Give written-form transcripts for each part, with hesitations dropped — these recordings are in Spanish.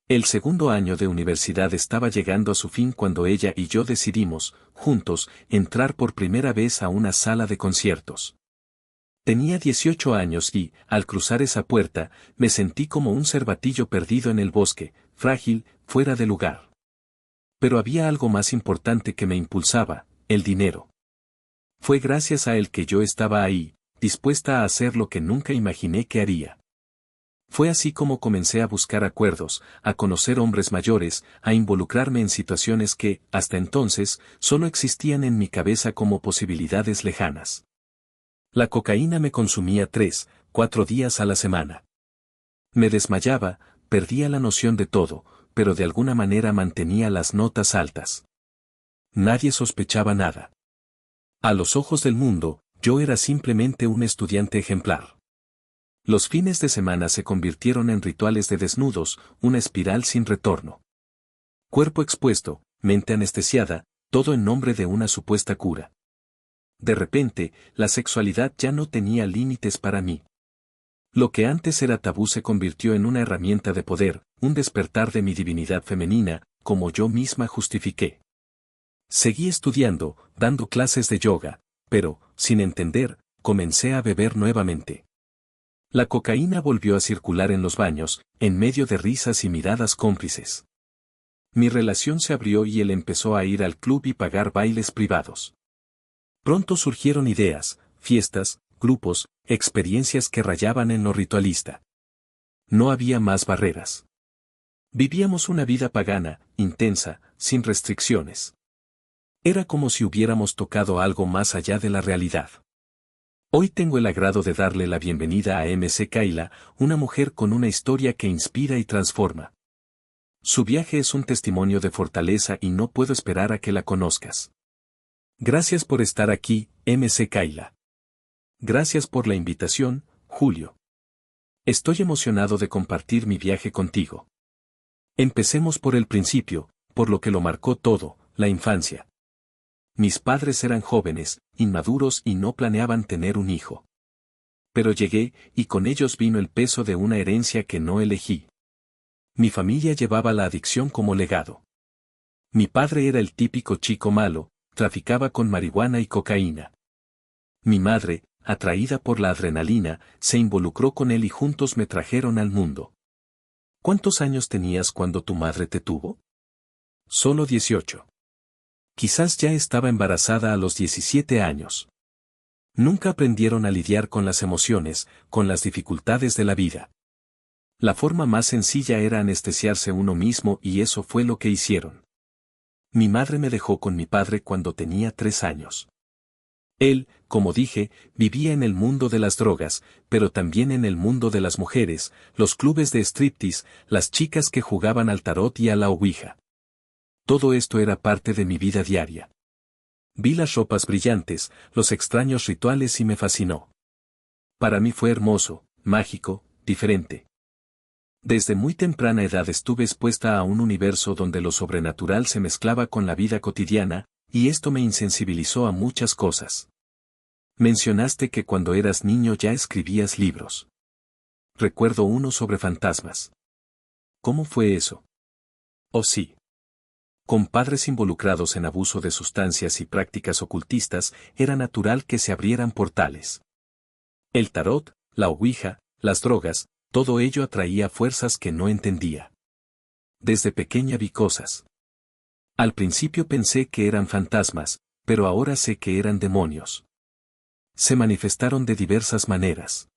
El segundo año de universidad estaba llegando a su fin cuando ella y yo decidimos, juntos, entrar por primera vez a una sala de conciertos. Tenía 18 años y, al cruzar esa puerta, me sentí como un cervatillo perdido en el bosque, frágil, fuera de lugar. Pero había algo más importante que me impulsaba, el dinero. Fue gracias a él que yo estaba ahí, dispuesta a hacer lo que nunca imaginé que haría. Fue así como comencé a buscar acuerdos, a conocer hombres mayores, a involucrarme en situaciones que, hasta entonces, solo existían en mi cabeza como posibilidades lejanas. La cocaína me consumía 3, 4 días a la semana. Me desmayaba, perdía la noción de todo, pero de alguna manera mantenía las notas altas. Nadie sospechaba nada. A los ojos del mundo, yo era simplemente un estudiante ejemplar. Los fines de semana se convirtieron en rituales de desnudos, una espiral sin retorno. Cuerpo expuesto, mente anestesiada, todo en nombre de una supuesta cura. De repente, la sexualidad ya no tenía límites para mí. Lo que antes era tabú se convirtió en una herramienta de poder, un despertar de mi divinidad femenina, como yo misma justifiqué. Seguí estudiando, dando clases de yoga, pero, sin entender, comencé a beber nuevamente. La cocaína volvió a circular en los baños, en medio de risas y miradas cómplices. Mi relación se abrió y él empezó a ir al club y pagar bailes privados. Pronto surgieron ideas, fiestas, grupos, experiencias que rayaban en lo ritualista. No había más barreras. Vivíamos una vida pagana, intensa, sin restricciones. Era como si hubiéramos tocado algo más allá de la realidad. Hoy tengo el agrado de darle la bienvenida a MC Kayla, una mujer con una historia que inspira y transforma. Su viaje es un testimonio de fortaleza y no puedo esperar a que la conozcas. Gracias por estar aquí, MC Kayla. Gracias por la invitación, Julio. Estoy emocionado de compartir mi viaje contigo. Empecemos por el principio, por lo que lo marcó todo, la infancia. Mis padres eran jóvenes, inmaduros y no planeaban tener un hijo. Pero llegué, y con ellos vino el peso de una herencia que no elegí. Mi familia llevaba la adicción como legado. Mi padre era el típico chico malo, traficaba con marihuana y cocaína. Mi madre, atraída por la adrenalina, se involucró con él y juntos me trajeron al mundo. ¿Cuántos años tenías cuando tu madre te tuvo? Solo 18. Quizás ya estaba embarazada a los 17 años. Nunca aprendieron a lidiar con las emociones, con las dificultades de la vida. La forma más sencilla era anestesiarse uno mismo y eso fue lo que hicieron. Mi madre me dejó con mi padre cuando tenía 3 años. Él, como dije, vivía en el mundo de las drogas, pero también en el mundo de las mujeres, los clubes de striptease, las chicas que jugaban al tarot y a la ouija. Todo esto era parte de mi vida diaria. Vi las ropas brillantes, los extraños rituales y me fascinó. Para mí fue hermoso, mágico, diferente. Desde muy temprana edad estuve expuesta a un universo donde lo sobrenatural se mezclaba con la vida cotidiana, y esto me insensibilizó a muchas cosas. Mencionaste que cuando eras niño ya escribías libros. Recuerdo uno sobre fantasmas. ¿Cómo fue eso? Oh sí. Con padres involucrados en abuso de sustancias y prácticas ocultistas, era natural que se abrieran portales. El tarot, la ouija, las drogas, todo ello atraía fuerzas que no entendía. Desde pequeña vi cosas. Al principio pensé que eran fantasmas, pero ahora sé que eran demonios. Se manifestaron de diversas maneras.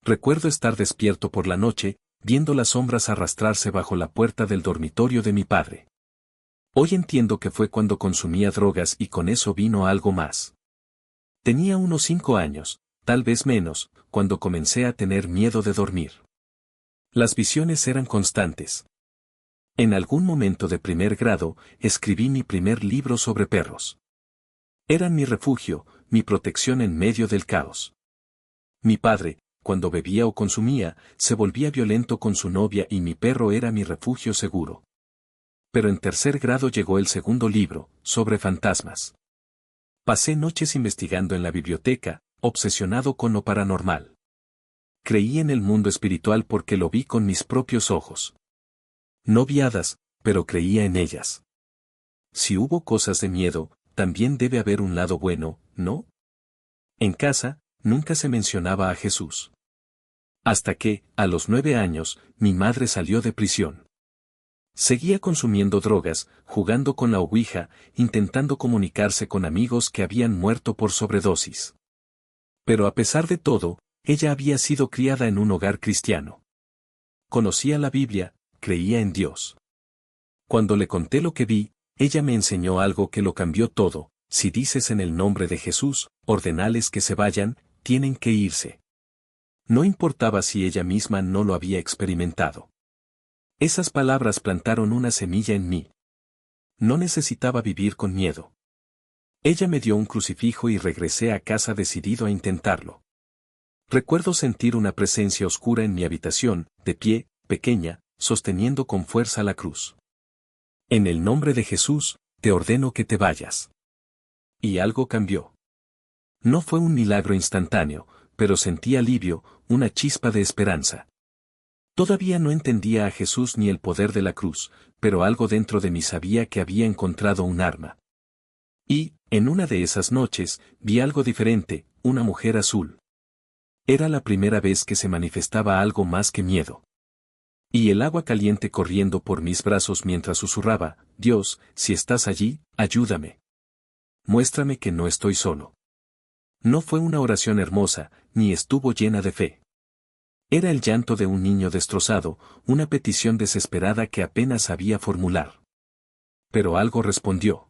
Recuerdo estar despierto por la noche, viendo las sombras arrastrarse bajo la puerta del dormitorio de mi padre. Hoy entiendo que fue cuando consumía drogas y con eso vino algo más. Tenía unos 5 años, tal vez menos, cuando comencé a tener miedo de dormir. Las visiones eran constantes. En algún momento de primer grado, escribí mi primer libro sobre perros. Eran mi refugio, mi protección en medio del caos. Mi padre, cuando bebía o consumía, se volvía violento con su novia y mi perro era mi refugio seguro. Pero en tercer grado llegó el segundo libro, sobre fantasmas. Pasé noches investigando en la biblioteca, obsesionado con lo paranormal. Creí en el mundo espiritual porque lo vi con mis propios ojos. No vi hadas, pero creía en ellas. Si hubo cosas de miedo, también debe haber un lado bueno, ¿no? En casa, nunca se mencionaba a Jesús. Hasta que, a los 9 años, mi madre salió de prisión. Seguía consumiendo drogas, jugando con la ouija, intentando comunicarse con amigos que habían muerto por sobredosis. Pero a pesar de todo, ella había sido criada en un hogar cristiano. Conocía la Biblia, creía en Dios. Cuando le conté lo que vi, ella me enseñó algo que lo cambió todo: si dices en el nombre de Jesús, ordenales que se vayan, tienen que irse. No importaba si ella misma no lo había experimentado. Esas palabras plantaron una semilla en mí. No necesitaba vivir con miedo. Ella me dio un crucifijo y regresé a casa decidido a intentarlo. Recuerdo sentir una presencia oscura en mi habitación, de pie, pequeña, sosteniendo con fuerza la cruz. En el nombre de Jesús, te ordeno que te vayas. Y algo cambió. No fue un milagro instantáneo, pero sentí alivio, una chispa de esperanza. Todavía no entendía a Jesús ni el poder de la cruz, pero algo dentro de mí sabía que había encontrado un arma. Y, en una de esas noches, vi algo diferente, una mujer azul. Era la primera vez que se manifestaba algo más que miedo. Y el agua caliente corriendo por mis brazos mientras susurraba: Dios, si estás allí, ayúdame. Muéstrame que no estoy solo. No fue una oración hermosa, ni estuvo llena de fe. Era el llanto de un niño destrozado, una petición desesperada que apenas sabía formular. Pero algo respondió.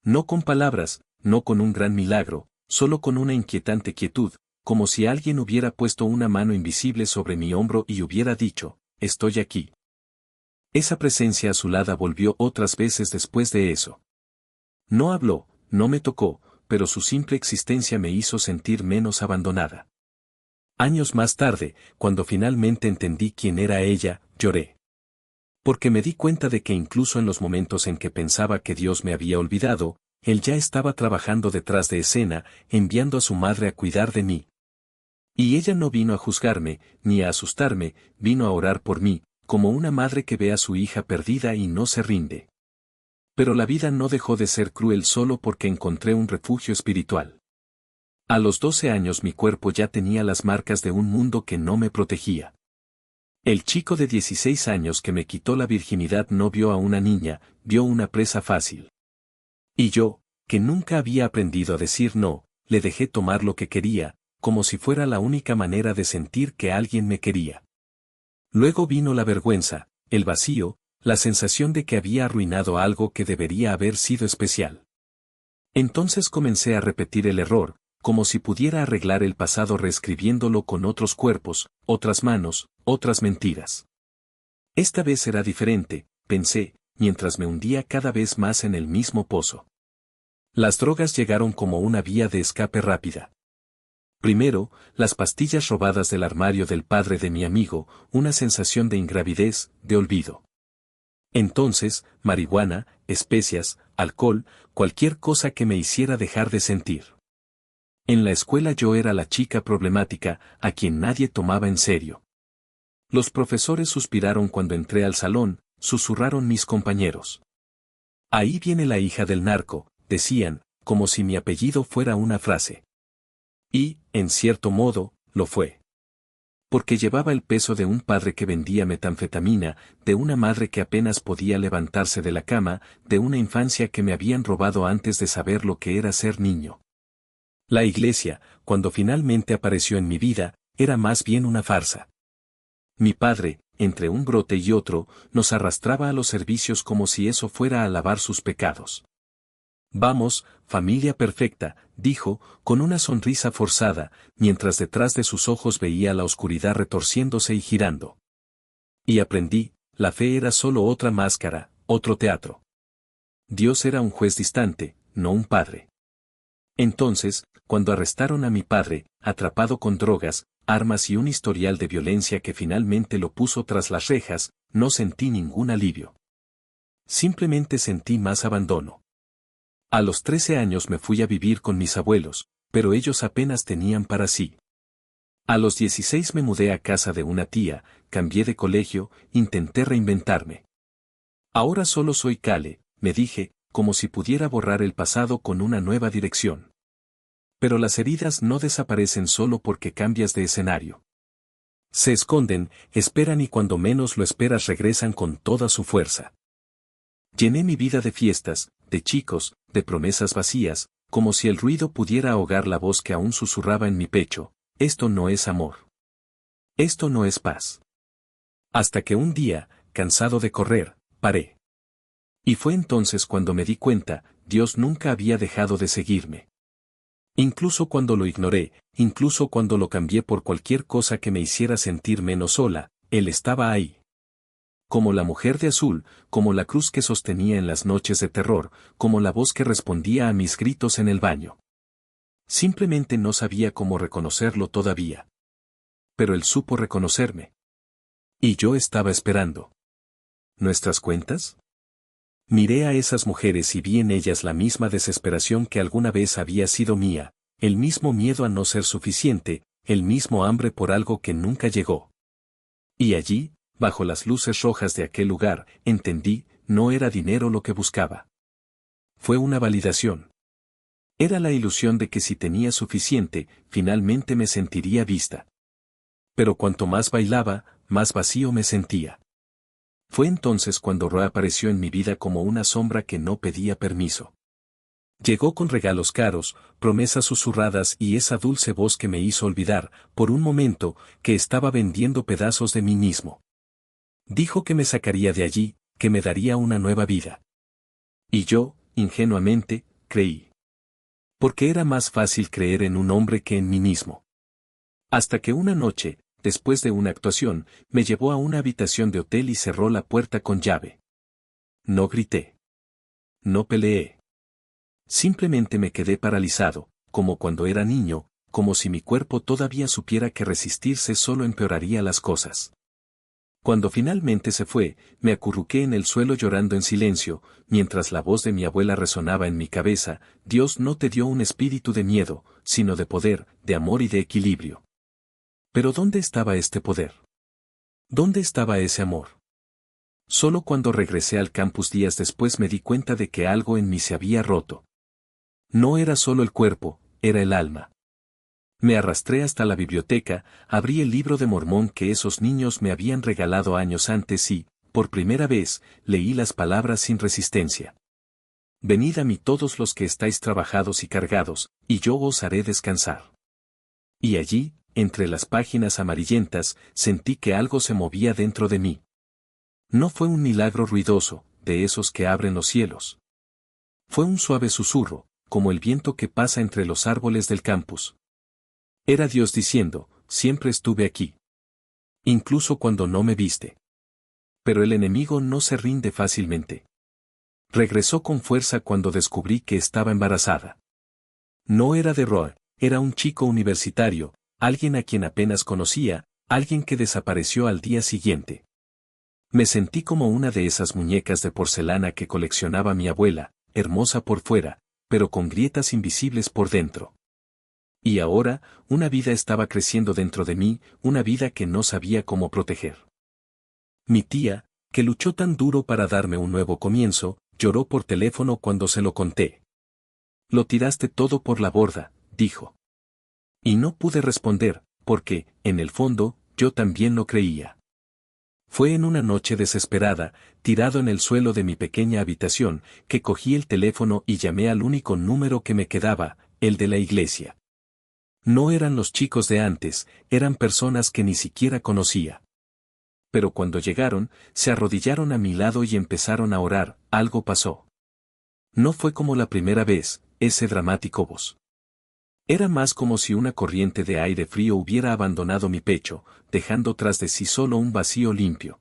No con palabras, no con un gran milagro, solo con una inquietante quietud, como si alguien hubiera puesto una mano invisible sobre mi hombro y hubiera dicho: estoy aquí. Esa presencia azulada volvió otras veces después de eso. No habló, no me tocó, pero su simple existencia me hizo sentir menos abandonada. Años más tarde, cuando finalmente entendí quién era ella, lloré. Porque me di cuenta de que incluso en los momentos en que pensaba que Dios me había olvidado, Él ya estaba trabajando detrás de escena, enviando a su madre a cuidar de mí. Y ella no vino a juzgarme, ni a asustarme, vino a orar por mí, como una madre que ve a su hija perdida y no se rinde. Pero la vida no dejó de ser cruel solo porque encontré un refugio espiritual. A los 12 años mi cuerpo ya tenía las marcas de un mundo que no me protegía. El chico de 16 años que me quitó la virginidad no vio a una niña, vio una presa fácil. Y yo, que nunca había aprendido a decir no, le dejé tomar lo que quería, como si fuera la única manera de sentir que alguien me quería. Luego vino la vergüenza, el vacío, la sensación de que había arruinado algo que debería haber sido especial. Entonces comencé a repetir el error, como si pudiera arreglar el pasado reescribiéndolo con otros cuerpos, otras manos, otras mentiras. Esta vez será diferente, pensé, mientras me hundía cada vez más en el mismo pozo. Las drogas llegaron como una vía de escape rápida. Primero, las pastillas robadas del armario del padre de mi amigo, una sensación de ingravidez, de olvido. Entonces, marihuana, especias, alcohol, cualquier cosa que me hiciera dejar de sentir. En la escuela yo era la chica problemática, a quien nadie tomaba en serio. Los profesores suspiraron cuando entré al salón, susurraron mis compañeros. Ahí viene la hija del narco, decían, como si mi apellido fuera una frase. Y, en cierto modo, lo fue. Porque llevaba el peso de un padre que vendía metanfetamina, de una madre que apenas podía levantarse de la cama, de una infancia que me habían robado antes de saber lo que era ser niño. La iglesia, cuando finalmente apareció en mi vida, era más bien una farsa. Mi padre, entre un brote y otro, nos arrastraba a los servicios como si eso fuera a lavar sus pecados. Vamos, familia perfecta, dijo, con una sonrisa forzada, mientras detrás de sus ojos veía la oscuridad retorciéndose y girando. Y aprendí, la fe era solo otra máscara, otro teatro. Dios era un juez distante, no un padre. Entonces, cuando arrestaron a mi padre, atrapado con drogas, armas y un historial de violencia que finalmente lo puso tras las rejas, no sentí ningún alivio. Simplemente sentí más abandono. A los 13 años me fui a vivir con mis abuelos, pero ellos apenas tenían para sí. A los 16 me mudé a casa de una tía, cambié de colegio, intenté reinventarme. Ahora solo soy Kale, me dije, como si pudiera borrar el pasado con una nueva dirección. Pero las heridas no desaparecen solo porque cambias de escenario. Se esconden, esperan y cuando menos lo esperas regresan con toda su fuerza. Llené mi vida de fiestas, de chicos, de promesas vacías, como si el ruido pudiera ahogar la voz que aún susurraba en mi pecho. Esto no es amor. Esto no es paz. Hasta que un día, cansado de correr, paré. Y fue entonces cuando me di cuenta, Dios nunca había dejado de seguirme. Incluso cuando lo ignoré, incluso cuando lo cambié por cualquier cosa que me hiciera sentir menos sola, Él estaba ahí. Como la mujer de azul, como la cruz que sostenía en las noches de terror, como la voz que respondía a mis gritos en el baño. Simplemente no sabía cómo reconocerlo todavía. Pero Él supo reconocerme. Y yo estaba esperando. ¿Nuestras cuentas? Miré a esas mujeres y vi en ellas la misma desesperación que alguna vez había sido mía, el mismo miedo a no ser suficiente, el mismo hambre por algo que nunca llegó. Y allí, bajo las luces rojas de aquel lugar, entendí, no era dinero lo que buscaba. Fue una validación. Era la ilusión de que si tenía suficiente, finalmente me sentiría vista. Pero cuanto más bailaba, más vacío me sentía. Fue entonces cuando Roa apareció en mi vida como una sombra que no pedía permiso. Llegó con regalos caros, promesas susurradas y esa dulce voz que me hizo olvidar, por un momento, que estaba vendiendo pedazos de mí mismo. Dijo que me sacaría de allí, que me daría una nueva vida. Y yo, ingenuamente, creí. Porque era más fácil creer en un hombre que en mí mismo. Hasta que una noche, después de una actuación, me llevó a una habitación de hotel y cerró la puerta con llave. No grité. No peleé. Simplemente me quedé paralizado, como cuando era niño, como si mi cuerpo todavía supiera que resistirse solo empeoraría las cosas. Cuando finalmente se fue, me acurruqué en el suelo llorando en silencio, mientras la voz de mi abuela resonaba en mi cabeza: Dios no te dio un espíritu de miedo, sino de poder, de amor y de equilibrio. Pero ¿dónde estaba este poder? ¿Dónde estaba ese amor? Solo cuando regresé al campus días después me di cuenta de que algo en mí se había roto. No era solo el cuerpo, era el alma. Me arrastré hasta la biblioteca, abrí el libro de Mormón que esos niños me habían regalado años antes y, por primera vez, leí las palabras sin resistencia. Venid a mí todos los que estáis trabajados y cargados, y yo os haré descansar. Y allí, entre las páginas amarillentas, sentí que algo se movía dentro de mí. No fue un milagro ruidoso, de esos que abren los cielos. Fue un suave susurro, como el viento que pasa entre los árboles del campus. Era Dios diciendo: siempre estuve aquí. Incluso cuando no me viste. Pero el enemigo no se rinde fácilmente. Regresó con fuerza cuando descubrí que estaba embarazada. No era de Roy, era un chico universitario, alguien a quien apenas conocía, alguien que desapareció al día siguiente. Me sentí como una de esas muñecas de porcelana que coleccionaba mi abuela, hermosa por fuera, pero con grietas invisibles por dentro. Y ahora, una vida estaba creciendo dentro de mí, una vida que no sabía cómo proteger. Mi tía, que luchó tan duro para darme un nuevo comienzo, lloró por teléfono cuando se lo conté. Lo tiraste todo por la borda, dijo. Y no pude responder, porque, en el fondo, yo también lo creía. Fue en una noche desesperada, tirado en el suelo de mi pequeña habitación, que cogí el teléfono y llamé al único número que me quedaba, el de la iglesia. No eran los chicos de antes, eran personas que ni siquiera conocía. Pero cuando llegaron, se arrodillaron a mi lado y empezaron a orar. Algo pasó. No fue como la primera vez, ese dramático voz. Era más como si una corriente de aire frío hubiera abandonado mi pecho, dejando tras de sí solo un vacío limpio.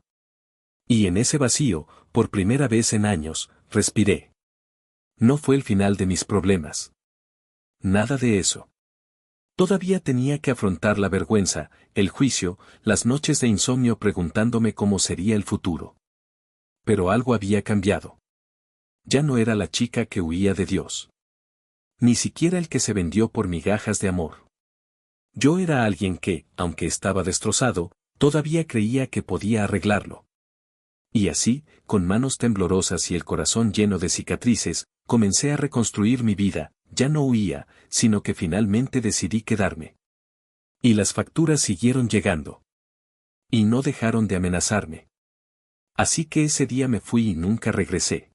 Y en ese vacío, por primera vez en años, respiré. No fue el final de mis problemas. Nada de eso. Todavía tenía que afrontar la vergüenza, el juicio, las noches de insomnio preguntándome cómo sería el futuro. Pero algo había cambiado. Ya no era la chica que huía de Dios. Ni siquiera el que se vendió por migajas de amor. Yo era alguien que, aunque estaba destrozado, todavía creía que podía arreglarlo. Y así, con manos temblorosas y el corazón lleno de cicatrices, comencé a reconstruir mi vida. Ya no huía, sino que finalmente decidí quedarme. Y las facturas siguieron llegando. Y no dejaron de amenazarme. Así que ese día me fui y nunca regresé.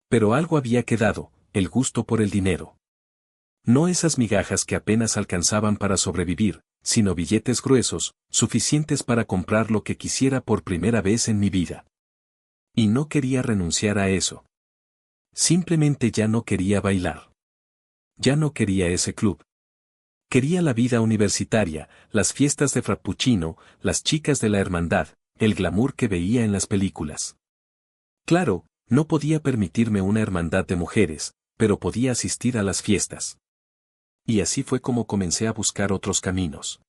Pero algo había quedado, el gusto por el dinero. No esas migajas que apenas alcanzaban para sobrevivir, sino billetes gruesos, suficientes para comprar lo que quisiera por primera vez en mi vida. Y no quería renunciar a eso. Simplemente ya no quería bailar. Ya no quería ese club. Quería la vida universitaria, las fiestas de frappuccino, las chicas de la hermandad, el glamour que veía en las películas. Claro, no podía permitirme una hermandad de mujeres, pero podía asistir a las fiestas. Y así fue como comencé a buscar otros caminos.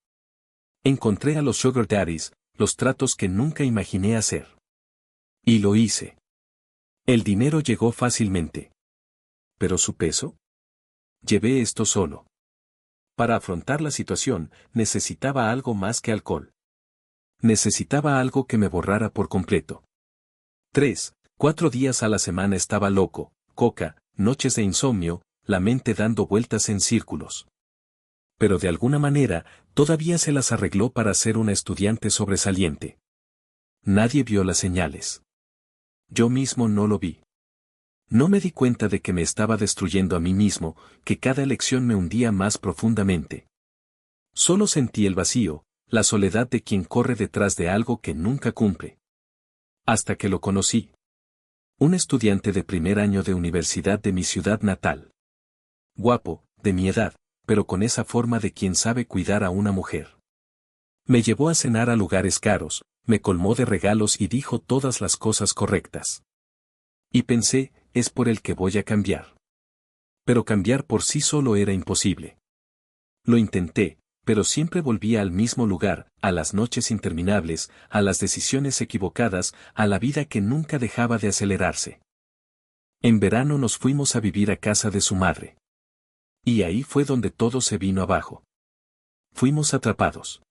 Encontré a los sugar daddies, los tratos que nunca imaginé hacer. Y lo hice. El dinero llegó fácilmente. ¿Pero su peso? Llevé esto solo. Para afrontar la situación, necesitaba algo más que alcohol. Necesitaba algo que me borrara por completo. 3, 4 días a la semana estaba loco, coca, noches de insomnio, la mente dando vueltas en círculos. Pero de alguna manera, todavía se las arregló para ser una estudiante sobresaliente. Nadie vio las señales. Yo mismo no lo vi. No me di cuenta de que me estaba destruyendo a mí mismo, que cada elección me hundía más profundamente. Solo sentí el vacío, la soledad de quien corre detrás de algo que nunca cumple. Hasta que lo conocí. Un estudiante de primer año de universidad de mi ciudad natal. Guapo, de mi edad, pero con esa forma de quien sabe cuidar a una mujer. Me llevó a cenar a lugares caros, me colmó de regalos y dijo todas las cosas correctas. Y pensé, es por el que voy a cambiar. Pero cambiar por sí solo era imposible. Lo intenté, pero siempre volvía al mismo lugar, a las noches interminables, a las decisiones equivocadas, a la vida que nunca dejaba de acelerarse. En verano nos fuimos a vivir a casa de su madre. Y ahí fue donde todo se vino abajo. Fuimos atrapados.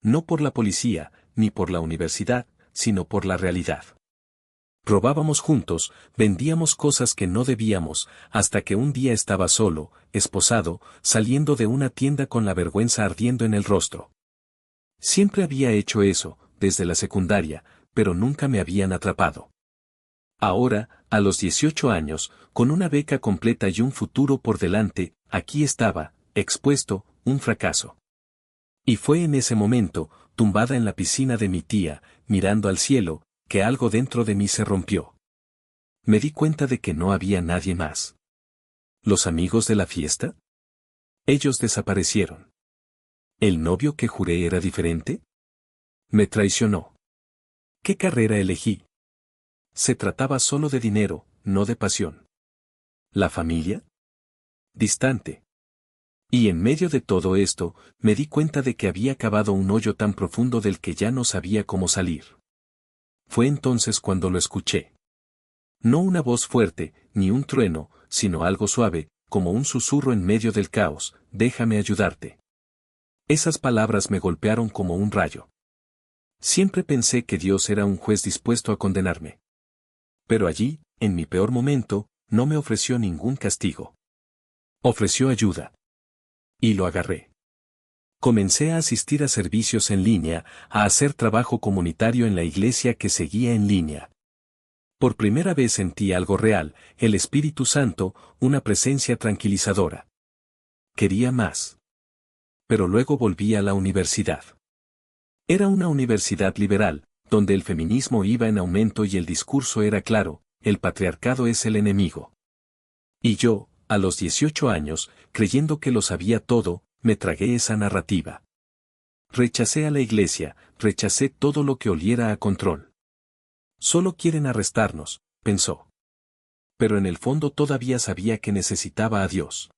No por la policía, ni por la universidad, sino por la realidad. Robábamos juntos, vendíamos cosas que no debíamos, hasta que un día estaba solo, esposado, saliendo de una tienda con la vergüenza ardiendo en el rostro. Siempre había hecho eso, desde la secundaria, pero nunca me habían atrapado. Ahora, a los 18 años, con una beca completa y un futuro por delante, aquí estaba, expuesto, un fracaso. Y fue en ese momento, tumbada en la piscina de mi tía, mirando al cielo, que algo dentro de mí se rompió. Me di cuenta de que no había nadie más. ¿Los amigos de la fiesta? Ellos desaparecieron. ¿El novio que juré era diferente? Me traicionó. ¿Qué carrera elegí? Se trataba solo de dinero, no de pasión. ¿La familia? Distante. Y en medio de todo esto, me di cuenta de que había cavado un hoyo tan profundo del que ya no sabía cómo salir. Fue entonces cuando lo escuché. No una voz fuerte, ni un trueno, sino algo suave, como un susurro en medio del caos, déjame ayudarte. Esas palabras me golpearon como un rayo. Siempre pensé que Dios era un juez dispuesto a condenarme. Pero allí, en mi peor momento, no me ofreció ningún castigo. Ofreció ayuda. Y lo agarré. Comencé a asistir a servicios en línea, a hacer trabajo comunitario en la iglesia que seguía en línea. Por primera vez sentí algo real, el Espíritu Santo, una presencia tranquilizadora. Quería más. Pero luego volví a la universidad. Era una universidad liberal, donde el feminismo iba en aumento y el discurso era claro, el patriarcado es el enemigo. Y yo, a los 18 años, creyendo que lo sabía todo, me tragué esa narrativa. Rechacé a la iglesia, rechacé todo lo que oliera a control. Solo quieren arrestarnos, pensó. Pero en el fondo todavía sabía que necesitaba a Dios.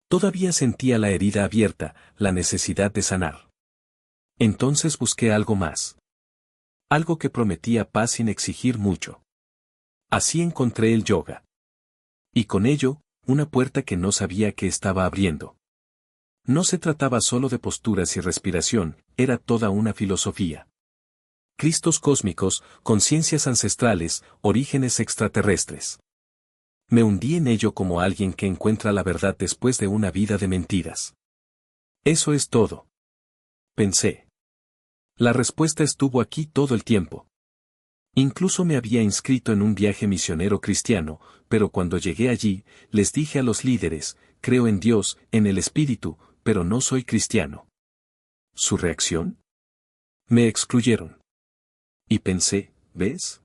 Todavía sentía la herida abierta, la necesidad de sanar. Entonces busqué algo más. Algo que prometía paz sin exigir mucho. Así encontré el yoga. Y con ello, una puerta que no sabía que estaba abriendo. No se trataba solo de posturas y respiración, era toda una filosofía. Cristos cósmicos, conciencias ancestrales, orígenes extraterrestres. Me hundí en ello como alguien que encuentra la verdad después de una vida de mentiras. Eso es todo. Pensé. La respuesta estuvo aquí todo el tiempo. Incluso me había inscrito en un viaje misionero cristiano, pero cuando llegué allí, les dije a los líderes, creo en Dios, en el Espíritu, pero no soy cristiano. ¿Su reacción? Me excluyeron. Y pensé, ¿ves?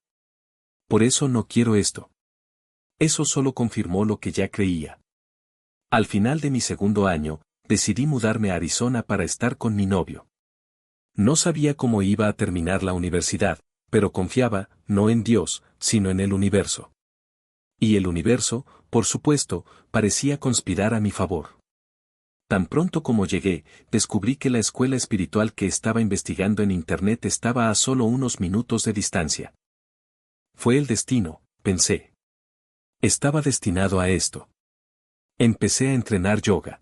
Por eso no quiero esto. Eso solo confirmó lo que ya creía. Al final de mi segundo año, decidí mudarme a Arizona para estar con mi novio. No sabía cómo iba a terminar la universidad, pero confiaba, no en Dios, sino en el universo. Y el universo, por supuesto, parecía conspirar a mi favor. Tan pronto como llegué, descubrí que la escuela espiritual que estaba investigando en Internet estaba a solo unos minutos de distancia. Fue el destino, pensé. Estaba destinado a esto. Empecé a entrenar yoga.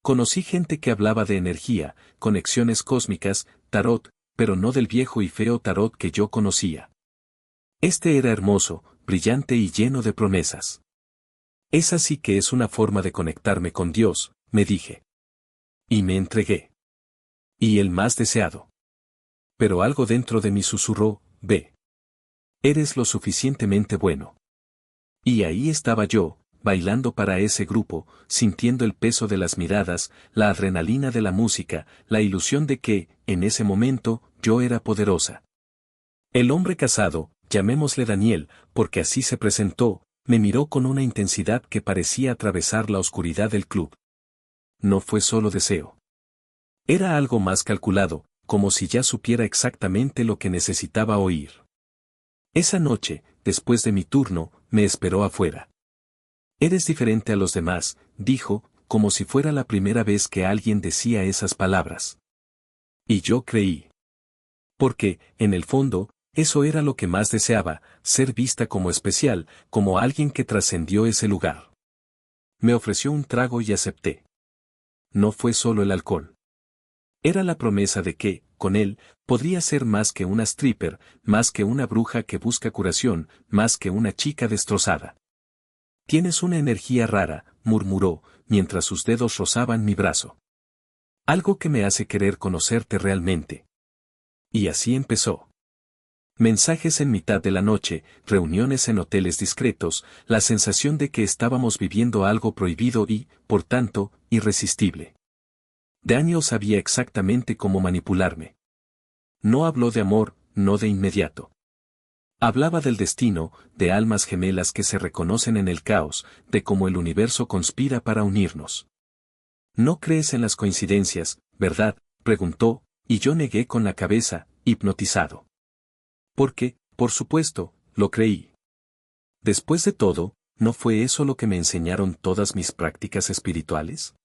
Conocí gente que hablaba de energía, conexiones cósmicas, tarot, pero no del viejo y feo tarot que yo conocía. Este era hermoso, brillante y lleno de promesas. Esa sí que es una forma de conectarme con Dios, me dije. Y me entregué. Y el más deseado. Pero algo dentro de mí susurró, ve. Eres lo suficientemente bueno. Y ahí estaba yo, bailando para ese grupo, sintiendo el peso de las miradas, la adrenalina de la música, la ilusión de que, en ese momento, yo era poderosa. El hombre casado, llamémosle Daniel, porque así se presentó, me miró con una intensidad que parecía atravesar la oscuridad del club. No fue solo deseo. Era algo más calculado, como si ya supiera exactamente lo que necesitaba oír. Esa noche, después de mi turno, me esperó afuera. Eres diferente a los demás, dijo, como si fuera la primera vez que alguien decía esas palabras. Y yo creí. Porque, en el fondo, eso era lo que más deseaba, ser vista como especial, como alguien que trascendió ese lugar. Me ofreció un trago y acepté. No fue solo el alcohol. Era la promesa de que, con él, podría ser más que una stripper, más que una bruja que busca curación, más que una chica destrozada. Tienes una energía rara, murmuró, mientras sus dedos rozaban mi brazo. Algo que me hace querer conocerte realmente. Y así empezó. Mensajes en mitad de la noche, reuniones en hoteles discretos, la sensación de que estábamos viviendo algo prohibido y, por tanto, irresistible. Daniel sabía exactamente cómo manipularme. No habló de amor, no de inmediato. Hablaba del destino, de almas gemelas que se reconocen en el caos, de cómo el universo conspira para unirnos. ¿No crees en las coincidencias, verdad?, preguntó, y yo negué con la cabeza, hipnotizado. Porque, por supuesto, lo creí. Después de todo, ¿no fue eso lo que me enseñaron todas mis prácticas espirituales?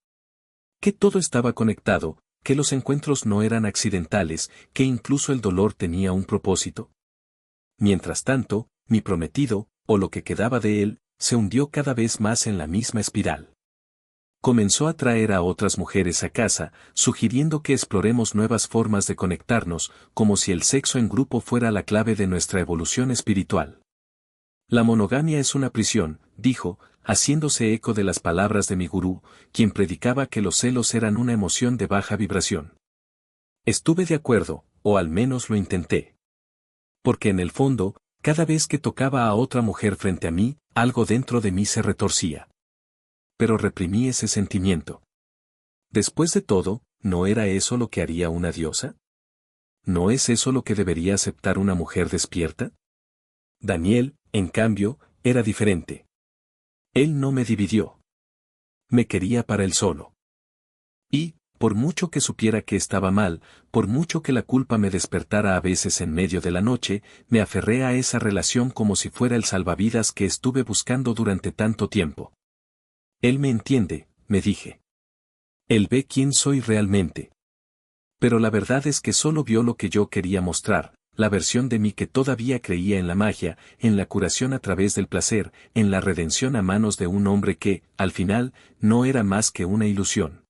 Que todo estaba conectado, que los encuentros no eran accidentales, que incluso el dolor tenía un propósito. Mientras tanto, mi prometido, o lo que quedaba de él, se hundió cada vez más en la misma espiral. Comenzó a traer a otras mujeres a casa, sugiriendo que exploremos nuevas formas de conectarnos, como si el sexo en grupo fuera la clave de nuestra evolución espiritual. La monogamia es una prisión, dijo, haciéndose eco de las palabras de mi gurú, quien predicaba que los celos eran una emoción de baja vibración. Estuve de acuerdo, o al menos lo intenté. Porque en el fondo, cada vez que tocaba a otra mujer frente a mí, algo dentro de mí se retorcía. Pero reprimí ese sentimiento. Después de todo, ¿no era eso lo que haría una diosa? ¿No es eso lo que debería aceptar una mujer despierta? Daniel, en cambio, era diferente. Él no me dividió. Me quería para él solo. Y, por mucho que supiera que estaba mal, por mucho que la culpa me despertara a veces en medio de la noche, me aferré a esa relación como si fuera el salvavidas que estuve buscando durante tanto tiempo. Él me entiende, me dije. Él ve quién soy realmente. Pero la verdad es que solo vio lo que yo quería mostrar, la versión de mí que todavía creía en la magia, en la curación a través del placer, en la redención a manos de un hombre que, al final, no era más que una ilusión.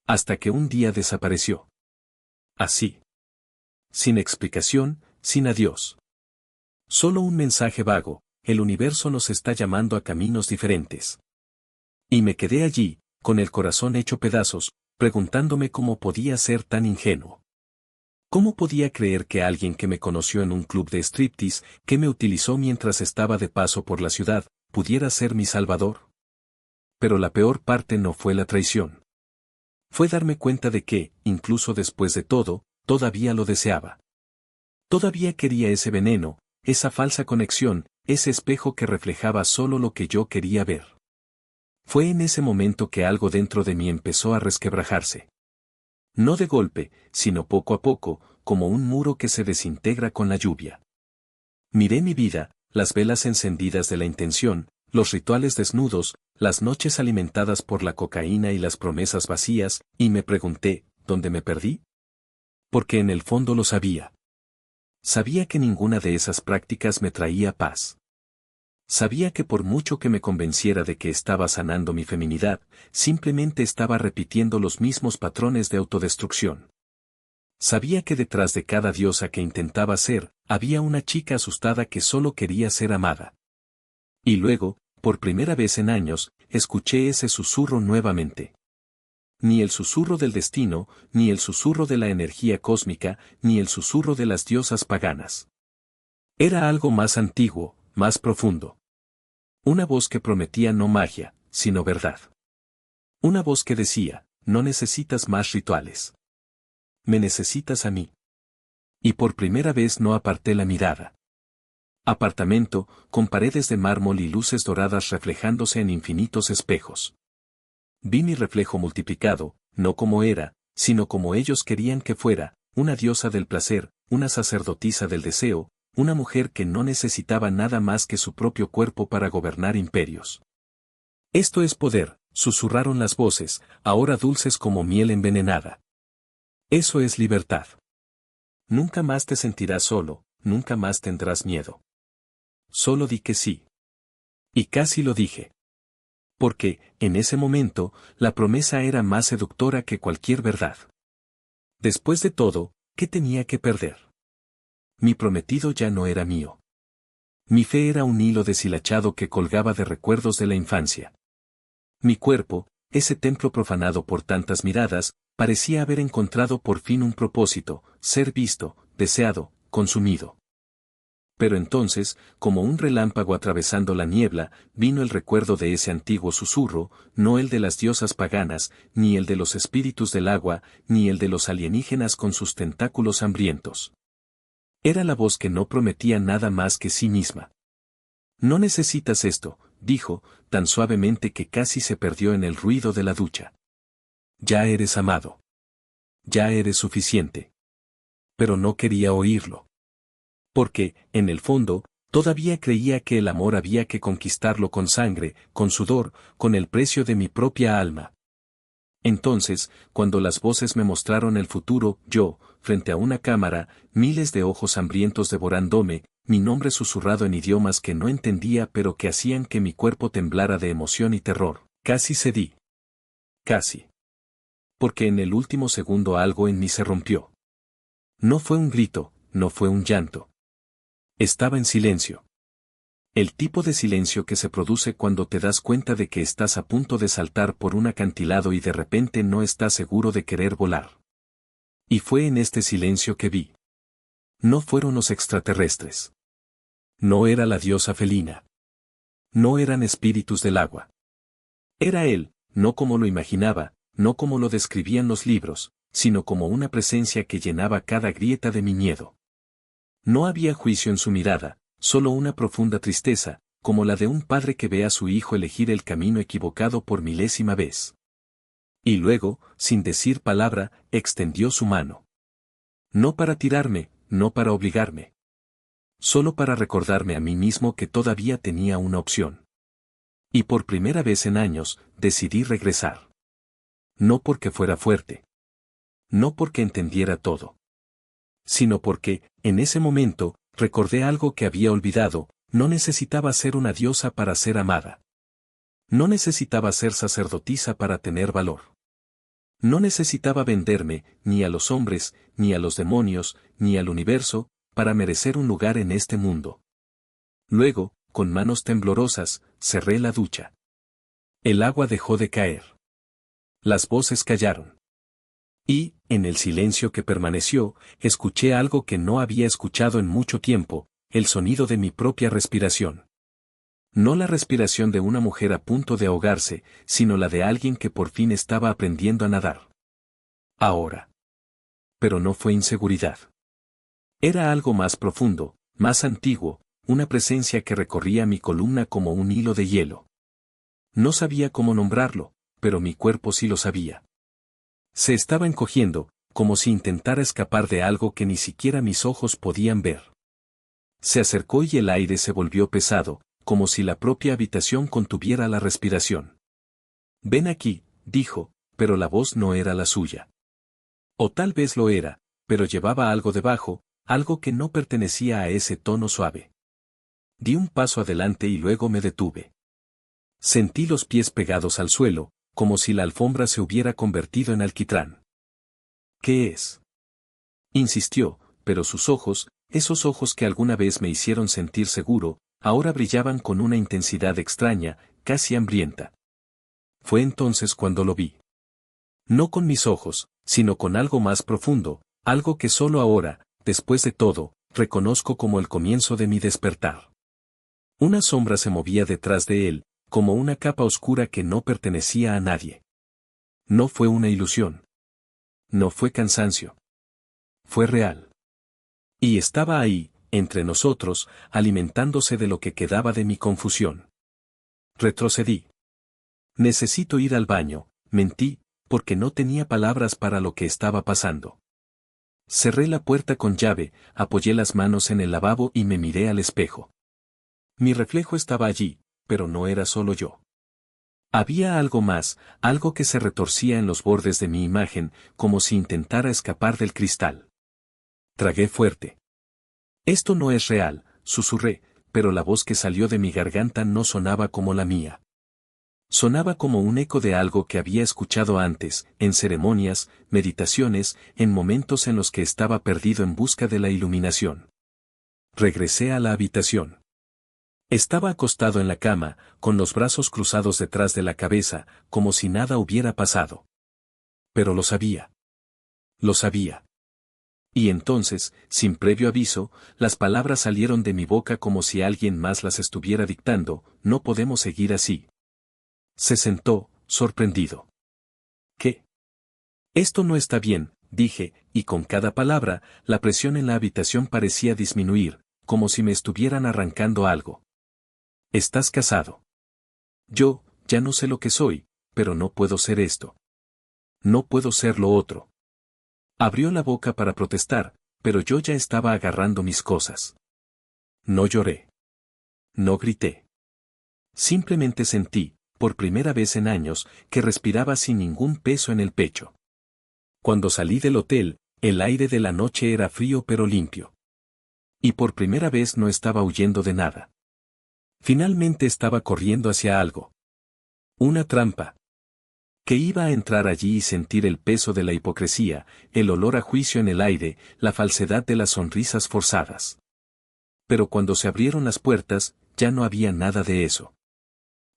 Hasta que un día desapareció. Así. Sin explicación, sin adiós. Solo un mensaje vago: el universo nos está llamando a caminos diferentes. Y me quedé allí, con el corazón hecho pedazos, preguntándome cómo podía ser tan ingenuo. ¿Cómo podía creer que alguien que me conoció en un club de striptease, que me utilizó mientras estaba de paso por la ciudad, pudiera ser mi salvador? Pero la peor parte no fue la traición. Fue darme cuenta de que, incluso después de todo, todavía lo deseaba. Todavía quería ese veneno, esa falsa conexión, ese espejo que reflejaba solo lo que yo quería ver. Fue en ese momento que algo dentro de mí empezó a resquebrajarse. No de golpe, sino poco a poco, como un muro que se desintegra con la lluvia. Miré mi vida, las velas encendidas de la intención, los rituales desnudos, las noches alimentadas por la cocaína y las promesas vacías, y me pregunté, ¿dónde me perdí? Porque en el fondo lo sabía. Sabía que ninguna de esas prácticas me traía paz. Sabía que por mucho que me convenciera de que estaba sanando mi feminidad, simplemente estaba repitiendo los mismos patrones de autodestrucción. Sabía que detrás de cada diosa que intentaba ser, había una chica asustada que solo quería ser amada. Y luego, por primera vez en años, escuché ese susurro nuevamente. Ni el susurro del destino, ni el susurro de la energía cósmica, ni el susurro de las diosas paganas. Era algo más antiguo, más profundo. Una voz que prometía no magia, sino verdad. Una voz que decía, no necesitas más rituales. Me necesitas a mí. Y por primera vez no aparté la mirada. Apartamento, con paredes de mármol y luces doradas reflejándose en infinitos espejos. Vi mi reflejo multiplicado, no como era, sino como ellos querían que fuera, una diosa del placer, una sacerdotisa del deseo, una mujer que no necesitaba nada más que su propio cuerpo para gobernar imperios. Esto es poder, susurraron las voces, ahora dulces como miel envenenada. Eso es libertad. Nunca más te sentirás solo, nunca más tendrás miedo. Solo di que sí. Y casi lo dije. Porque, en ese momento, la promesa era más seductora que cualquier verdad. Después de todo, ¿qué tenía que perder? Mi prometido ya no era mío. Mi fe era un hilo deshilachado que colgaba de recuerdos de la infancia. Mi cuerpo, ese templo profanado por tantas miradas, parecía haber encontrado por fin un propósito, ser visto, deseado, consumido. Pero entonces, como un relámpago atravesando la niebla, vino el recuerdo de ese antiguo susurro, no el de las diosas paganas, ni el de los espíritus del agua, ni el de los alienígenas con sus tentáculos hambrientos. Era la voz que no prometía nada más que sí misma. No necesitas esto, dijo, tan suavemente que casi se perdió en el ruido de la ducha. Ya eres amado. Ya eres suficiente. Pero no quería oírlo. Porque, en el fondo, todavía creía que el amor había que conquistarlo con sangre, con sudor, con el precio de mi propia alma. Entonces, cuando las voces me mostraron el futuro, yo, frente a una cámara, miles de ojos hambrientos devorándome, mi nombre susurrado en idiomas que no entendía pero que hacían que mi cuerpo temblara de emoción y terror, casi cedí. Casi. Porque en el último segundo algo en mí se rompió. No fue un grito, no fue un llanto. Estaba en silencio. El tipo de silencio que se produce cuando te das cuenta de que estás a punto de saltar por un acantilado y de repente no estás seguro de querer volar. Y fue en este silencio que vi. No fueron los extraterrestres. No era la diosa felina. No eran espíritus del agua. Era él, no como lo imaginaba, no como lo describían los libros, sino como una presencia que llenaba cada grieta de mi miedo. No había juicio en su mirada, solo una profunda tristeza, como la de un padre que ve a su hijo elegir el camino equivocado por milésima vez. Y luego, sin decir palabra, extendió su mano. No para tirarme, no para obligarme. Solo para recordarme a mí mismo que todavía tenía una opción. Y por primera vez en años, decidí regresar. No porque fuera fuerte. No porque entendiera todo. Sino porque, en ese momento, recordé algo que había olvidado, no necesitaba ser una diosa para ser amada. No necesitaba ser sacerdotisa para tener valor. No necesitaba venderme, ni a los hombres, ni a los demonios, ni al universo, para merecer un lugar en este mundo. Luego, con manos temblorosas, cerré la ducha. El agua dejó de caer. Las voces callaron. Y, en el silencio que permaneció, escuché algo que no había escuchado en mucho tiempo, el sonido de mi propia respiración. No la respiración de una mujer a punto de ahogarse, sino la de alguien que por fin estaba aprendiendo a nadar. Ahora. Pero no fue inseguridad. Era algo más profundo, más antiguo, una presencia que recorría mi columna como un hilo de hielo. No sabía cómo nombrarlo, pero mi cuerpo sí lo sabía. Se estaba encogiendo, como si intentara escapar de algo que ni siquiera mis ojos podían ver. Se acercó y el aire se volvió pesado, como si la propia habitación contuviera la respiración. «Ven aquí», dijo, pero la voz no era la suya. O tal vez lo era, pero llevaba algo debajo, algo que no pertenecía a ese tono suave. Di un paso adelante y luego me detuve. Sentí los pies pegados al suelo, como si la alfombra se hubiera convertido en alquitrán. «¿Qué es?», insistió, pero sus ojos, esos ojos que alguna vez me hicieron sentir seguro, ahora brillaban con una intensidad extraña, casi hambrienta. Fue entonces cuando lo vi. No con mis ojos, sino con algo más profundo, algo que solo ahora, después de todo, reconozco como el comienzo de mi despertar. Una sombra se movía detrás de él, como una capa oscura que no pertenecía a nadie. No fue una ilusión. No fue cansancio. Fue real. Y estaba ahí, entre nosotros, alimentándose de lo que quedaba de mi confusión. Retrocedí. «Necesito ir al baño», mentí, porque no tenía palabras para lo que estaba pasando. Cerré la puerta con llave, apoyé las manos en el lavabo y me miré al espejo. Mi reflejo estaba allí, pero no era solo yo. Había algo más, algo que se retorcía en los bordes de mi imagen, como si intentara escapar del cristal. Tragué fuerte. «Esto no es real», susurré, pero la voz que salió de mi garganta no sonaba como la mía. Sonaba como un eco de algo que había escuchado antes, en ceremonias, meditaciones, en momentos en los que estaba perdido en busca de la iluminación. Regresé a la habitación. Estaba acostado en la cama, con los brazos cruzados detrás de la cabeza, como si nada hubiera pasado. Pero lo sabía. Lo sabía. Y entonces, sin previo aviso, las palabras salieron de mi boca como si alguien más las estuviera dictando: «No podemos seguir así». Se sentó, sorprendido. «¿Qué?». «Esto no está bien», dije, y con cada palabra, la presión en la habitación parecía disminuir, como si me estuvieran arrancando algo. «¿Estás casado?». «Yo, ya no sé lo que soy, pero no puedo ser esto. No puedo ser lo otro». Abrió la boca para protestar, pero yo ya estaba agarrando mis cosas. No lloré. No grité. Simplemente sentí, por primera vez en años, que respiraba sin ningún peso en el pecho. Cuando salí del hotel, el aire de la noche era frío pero limpio. Y por primera vez no estaba huyendo de nada. Finalmente estaba corriendo hacia algo. Una trampa. Que iba a entrar allí y sentir el peso de la hipocresía, el olor a juicio en el aire, la falsedad de las sonrisas forzadas. Pero cuando se abrieron las puertas, ya no había nada de eso.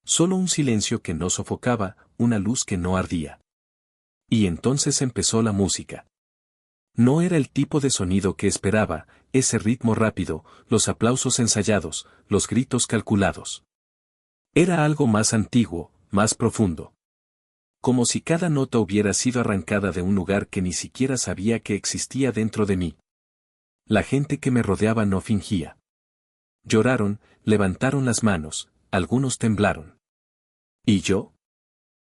Solo un silencio que no sofocaba, una luz que no ardía. Y entonces empezó la música. No era el tipo de sonido que esperaba, ese ritmo rápido, los aplausos ensayados, los gritos calculados. Era algo más antiguo, más profundo. Como si cada nota hubiera sido arrancada de un lugar que ni siquiera sabía que existía dentro de mí. La gente que me rodeaba no fingía. Lloraron, levantaron las manos, algunos temblaron. ¿Y yo?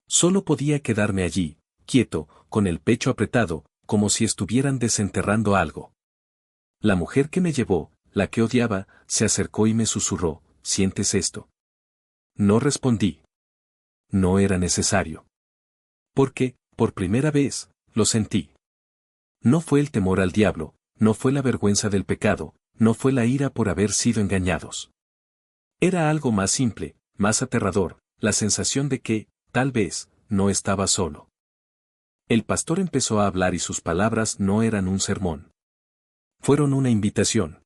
Solo podía quedarme allí, quieto, con el pecho apretado, como si estuvieran desenterrando algo. La mujer que me llevó, la que odiaba, se acercó y me susurró: «¿Sientes esto?». No respondí. No era necesario. Porque, por primera vez, lo sentí. No fue el temor al diablo, no fue la vergüenza del pecado, no fue la ira por haber sido engañados. Era algo más simple, más aterrador, la sensación de que, tal vez, no estaba solo. El pastor empezó a hablar y sus palabras no eran un sermón. Fueron una invitación.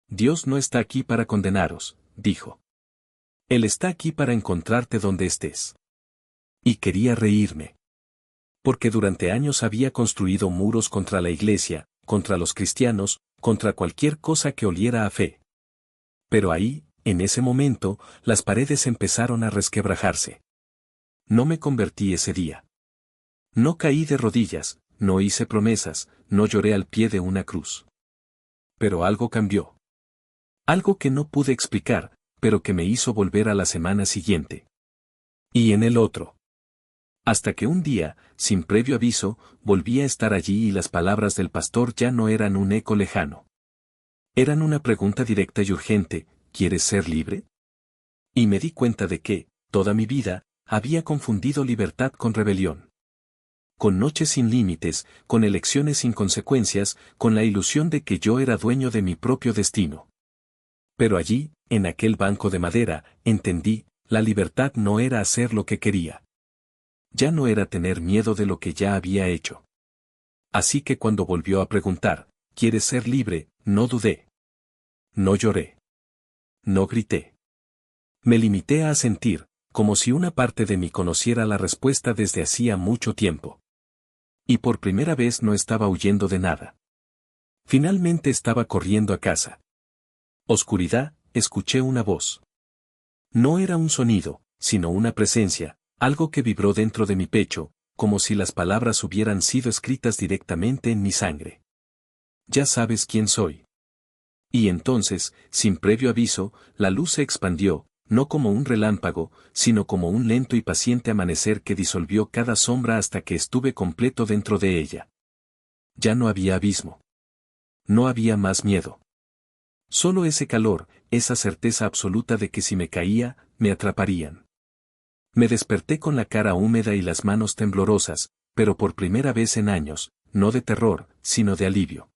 Dios no está aquí para condenaros, dijo. Él está aquí para encontrarte donde estés. Y quería reírme. Porque durante años había construido muros contra la iglesia, contra los cristianos, contra cualquier cosa que oliera a fe. Pero ahí, en ese momento, las paredes empezaron a resquebrajarse. No me convertí ese día. No caí de rodillas, no hice promesas, no lloré al pie de una cruz. Pero algo cambió. Algo que no pude explicar, pero que me hizo volver a la semana siguiente. Y en el otro. Hasta que un día, sin previo aviso, volví a estar allí y las palabras del pastor ya no eran un eco lejano. Eran una pregunta directa y urgente: ¿quieres ser libre? Y me di cuenta de que, toda mi vida, había confundido libertad con rebelión. Con noches sin límites, con elecciones sin consecuencias, con la ilusión de que yo era dueño de mi propio destino. Pero allí, en aquel banco de madera, entendí, la libertad no era hacer lo que quería. Ya no era tener miedo de lo que ya había hecho. Así que cuando volvió a preguntar, ¿quieres ser libre?, no dudé. No lloré. No grité. Me limité a asentir, como si una parte de mí conociera la respuesta desde hacía mucho tiempo. Y por primera vez no estaba huyendo de nada. Finalmente estaba corriendo a casa. Oscuridad, escuché una voz. No era un sonido, sino una presencia, algo que vibró dentro de mi pecho, como si las palabras hubieran sido escritas directamente en mi sangre. Ya sabes quién soy. Y entonces, sin previo aviso, la luz se expandió, no como un relámpago, sino como un lento y paciente amanecer que disolvió cada sombra hasta que estuve completo dentro de ella. Ya no había abismo. No había más miedo. Solo ese calor, esa certeza absoluta de que si me caía, me atraparían. Me desperté con la cara húmeda y las manos temblorosas, pero por primera vez en años, no de terror, sino de alivio.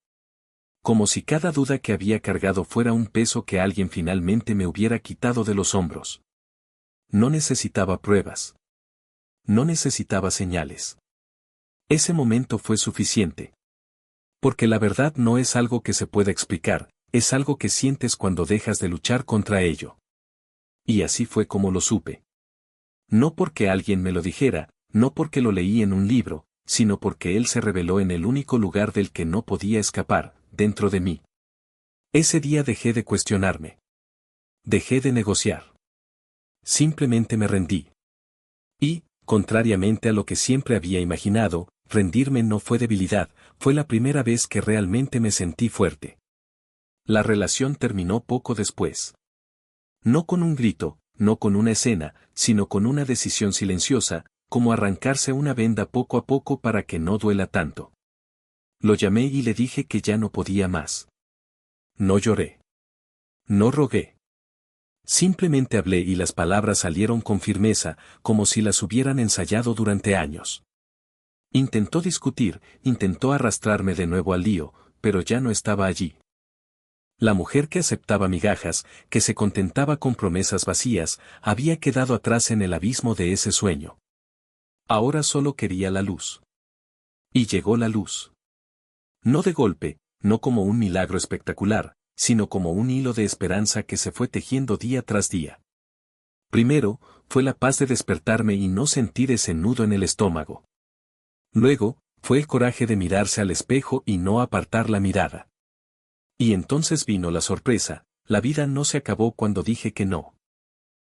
Como si cada duda que había cargado fuera un peso que alguien finalmente me hubiera quitado de los hombros. No necesitaba pruebas. No necesitaba señales. Ese momento fue suficiente. Porque la verdad no es algo que se pueda explicar, es algo que sientes cuando dejas de luchar contra ello. Y así fue como lo supe. No porque alguien me lo dijera, no porque lo leí en un libro, sino porque él se reveló en el único lugar del que no podía escapar, dentro de mí. Ese día dejé de cuestionarme. Dejé de negociar. Simplemente me rendí. Y, contrariamente a lo que siempre había imaginado, rendirme no fue debilidad, fue la primera vez que realmente me sentí fuerte. La relación terminó poco después. No con un grito, no con una escena, sino con una decisión silenciosa, como arrancarse una venda poco a poco para que no duela tanto. Lo llamé y le dije que ya no podía más. No lloré. No rogué. Simplemente hablé y las palabras salieron con firmeza, como si las hubieran ensayado durante años. Intentó discutir, intentó arrastrarme de nuevo al lío, pero ya no estaba allí. La mujer que aceptaba migajas, que se contentaba con promesas vacías, había quedado atrás en el abismo de ese sueño. Ahora solo quería la luz. Y llegó la luz. No de golpe, no como un milagro espectacular, sino como un hilo de esperanza que se fue tejiendo día tras día. Primero, fue la paz de despertarme y no sentir ese nudo en el estómago. Luego, fue el coraje de mirarse al espejo y no apartar la mirada. Y entonces vino la sorpresa: la vida no se acabó cuando dije que no.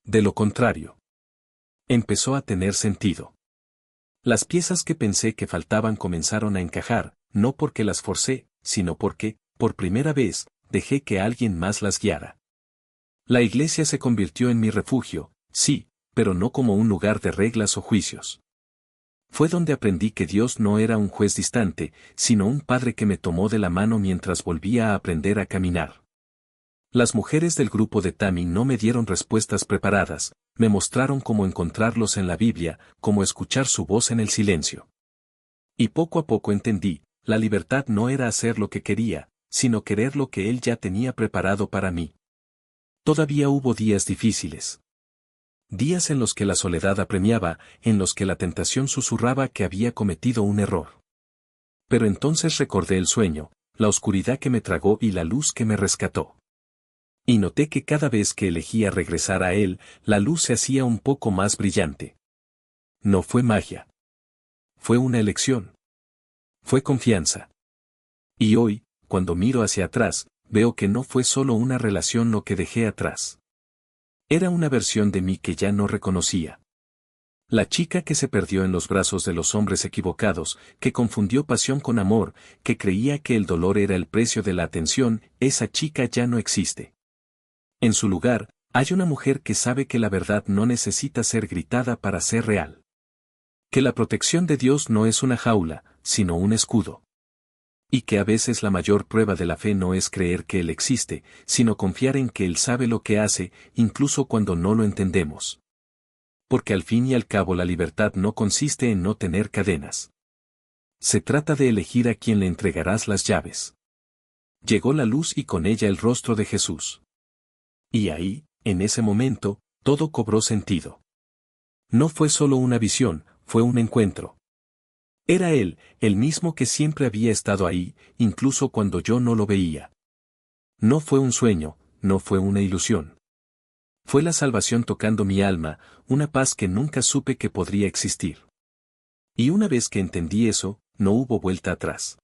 De lo contrario. Empezó a tener sentido. Las piezas que pensé que faltaban comenzaron a encajar, no porque las forcé, sino porque, por primera vez, dejé que alguien más las guiara. La iglesia se convirtió en mi refugio, sí, pero no como un lugar de reglas o juicios. Fue donde aprendí que Dios no era un juez distante, sino un padre que me tomó de la mano mientras volvía a aprender a caminar. Las mujeres del grupo de Tammy no me dieron respuestas preparadas, me mostraron cómo encontrarlos en la Biblia, cómo escuchar su voz en el silencio. Y poco a poco entendí, la libertad no era hacer lo que quería, sino querer lo que Él ya tenía preparado para mí. Todavía hubo días difíciles. Días en los que la soledad apremiaba, en los que la tentación susurraba que había cometido un error. Pero entonces recordé el sueño, la oscuridad que me tragó y la luz que me rescató. Y noté que cada vez que elegía regresar a él, la luz se hacía un poco más brillante. No fue magia. Fue una elección. Fue confianza. Y hoy, cuando miro hacia atrás, veo que no fue solo una relación lo que dejé atrás. Era una versión de mí que ya no reconocía. La chica que se perdió en los brazos de los hombres equivocados, que confundió pasión con amor, que creía que el dolor era el precio de la atención, esa chica ya no existe. En su lugar, hay una mujer que sabe que la verdad no necesita ser gritada para ser real. Que la protección de Dios no es una jaula, sino un escudo. Y que a veces la mayor prueba de la fe no es creer que Él existe, sino confiar en que Él sabe lo que hace, incluso cuando no lo entendemos. Porque al fin y al cabo la libertad no consiste en no tener cadenas. Se trata de elegir a quien le entregarás las llaves. Llegó la luz y con ella el rostro de Jesús. Y ahí, en ese momento, todo cobró sentido. No fue solo una visión, fue un encuentro. Era Él, el mismo que siempre había estado ahí, incluso cuando yo no lo veía. No fue un sueño, no fue una ilusión. Fue la salvación tocando mi alma, una paz que nunca supe que podría existir. Y una vez que entendí eso, no hubo vuelta atrás.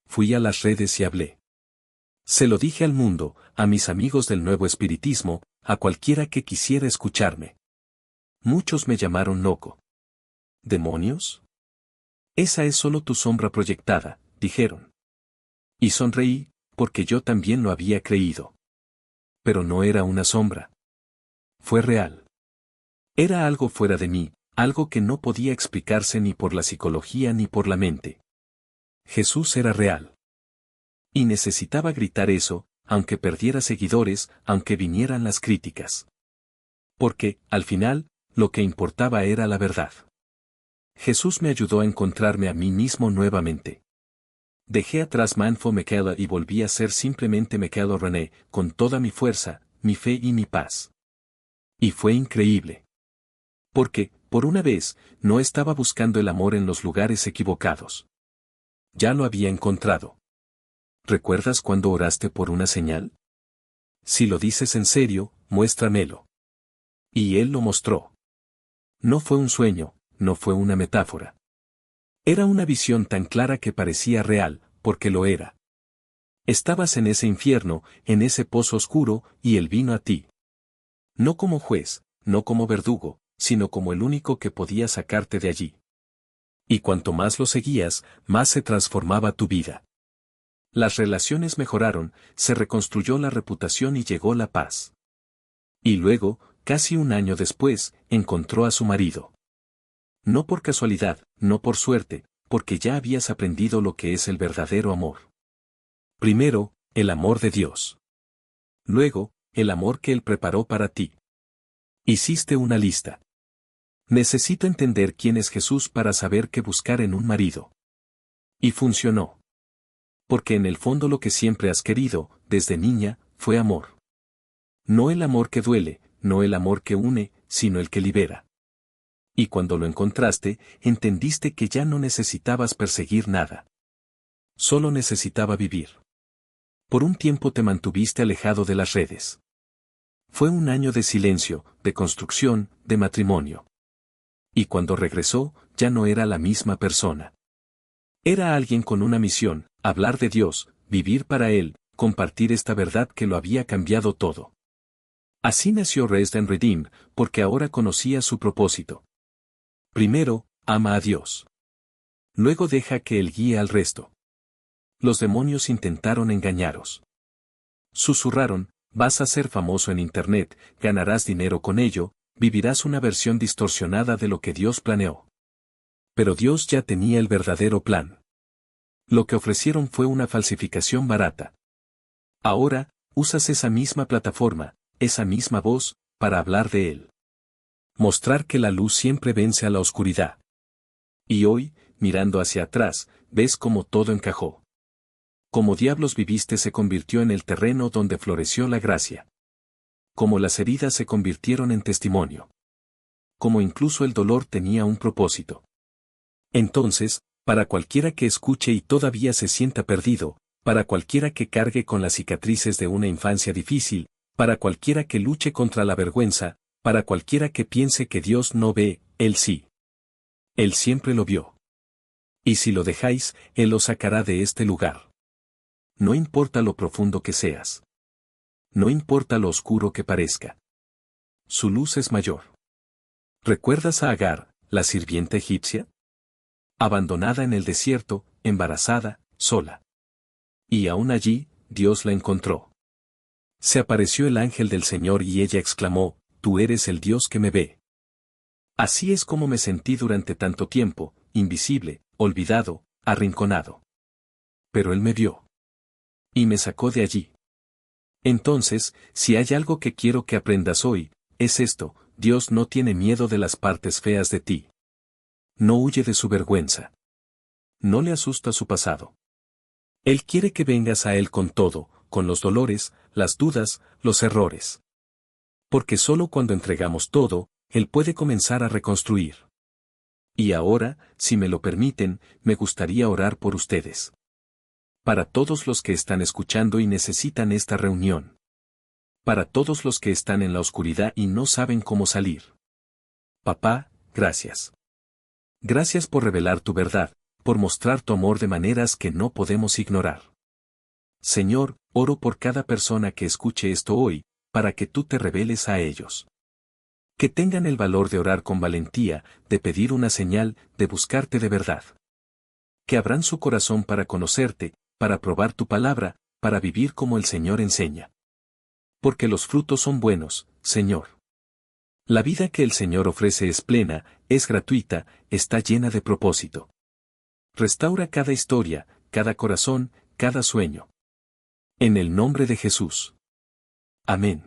Fui a las redes y hablé. Se lo dije al mundo, a mis amigos del nuevo espiritismo, a cualquiera que quisiera escucharme. Muchos me llamaron loco. ¿Demonios? Esa es solo tu sombra proyectada, dijeron. Y sonreí, porque yo también lo había creído. Pero no era una sombra. Fue real. Era algo fuera de mí, algo que no podía explicarse ni por la psicología ni por la mente. Jesús era real. Y necesitaba gritar eso, aunque perdiera seguidores, aunque vinieran las críticas. Porque, al final, lo que importaba era la verdad. Jesús me ayudó a encontrarme a mí mismo nuevamente. Dejé atrás Manfo Mekela y volví a ser simplemente Mekela René, con toda mi fuerza, mi fe y mi paz. Y fue increíble. Porque, por una vez, no estaba buscando el amor en los lugares equivocados. Ya lo había encontrado. ¿Recuerdas cuando oraste por una señal? Si lo dices en serio, muéstramelo. Y él lo mostró. No fue un sueño, no fue una metáfora. Era una visión tan clara que parecía real, porque lo era. Estabas en ese infierno, en ese pozo oscuro, y él vino a ti. No como juez, no como verdugo, sino como el único que podía sacarte de allí. Y cuanto más lo seguías, más se transformaba tu vida. Las relaciones mejoraron, se reconstruyó la reputación y llegó la paz. Y luego, casi un año después, encontró a su marido. No por casualidad, no por suerte, porque ya habías aprendido lo que es el verdadero amor. Primero, el amor de Dios. Luego, el amor que Él preparó para ti. Hiciste una lista. Necesito entender quién es Jesús para saber qué buscar en un marido. Y funcionó. Porque en el fondo lo que siempre has querido, desde niña, fue amor. No el amor que duele, no el amor que une, sino el que libera. Y cuando lo encontraste, entendiste que ya no necesitabas perseguir nada. Solo necesitaba vivir. Por un tiempo te mantuviste alejado de las redes. Fue un año de silencio, de construcción, de matrimonio. Y cuando regresó, ya no era la misma persona. Era alguien con una misión, hablar de Dios, vivir para Él, compartir esta verdad que lo había cambiado todo. Así nació Raised and Redeemed, porque ahora conocía su propósito. Primero, ama a Dios. Luego deja que Él guíe al resto. Los demonios intentaron engañaros. Susurraron, vas a ser famoso en Internet, ganarás dinero con ello, vivirás una versión distorsionada de lo que Dios planeó. Pero Dios ya tenía el verdadero plan. Lo que ofrecieron fue una falsificación barata. Ahora, usas esa misma plataforma, esa misma voz, para hablar de Él. Mostrar que la luz siempre vence a la oscuridad. Y hoy, mirando hacia atrás, ves cómo todo encajó. Como diablos viviste se convirtió en el terreno donde floreció la gracia. Como las heridas se convirtieron en testimonio. como incluso el dolor tenía un propósito. Entonces, para cualquiera que escuche y todavía se sienta perdido, para cualquiera que cargue con las cicatrices de una infancia difícil, para cualquiera que luche contra la vergüenza, para cualquiera que piense que Dios no ve, Él sí. Él siempre lo vio. Y si lo dejáis, Él os sacará de este lugar. No importa lo profundo que seas. No importa lo oscuro que parezca. Su luz es mayor. ¿Recuerdas a Agar, la sirvienta egipcia? Abandonada en el desierto, embarazada, sola. Y aún allí, Dios la encontró. Se apareció el ángel del Señor y ella exclamó, «Tú eres el Dios que me ve». Así es como me sentí durante tanto tiempo, invisible, olvidado, arrinconado. Pero Él me vio. Y me sacó de allí. Entonces, si hay algo que quiero que aprendas hoy, es esto: Dios no tiene miedo de las partes feas de ti. No huye de su vergüenza. No le asusta su pasado. Él quiere que vengas a Él con todo, con los dolores, las dudas, los errores. Porque solo cuando entregamos todo, Él puede comenzar a reconstruir. Y ahora, si me lo permiten, me gustaría orar por ustedes. Para todos los que están escuchando y necesitan esta reunión. Para todos los que están en la oscuridad y no saben cómo salir. Papá, gracias. Gracias por revelar tu verdad, por mostrar tu amor de maneras que no podemos ignorar. Señor, oro por cada persona que escuche esto hoy, para que tú te reveles a ellos. Que tengan el valor de orar con valentía, de pedir una señal, de buscarte de verdad. Que abran su corazón para conocerte, para probar tu palabra, para vivir como el Señor enseña. Porque los frutos son buenos, Señor. La vida que el Señor ofrece es plena, es gratuita, está llena de propósito. Restaura cada historia, cada corazón, cada sueño. En el nombre de Jesús. Amén.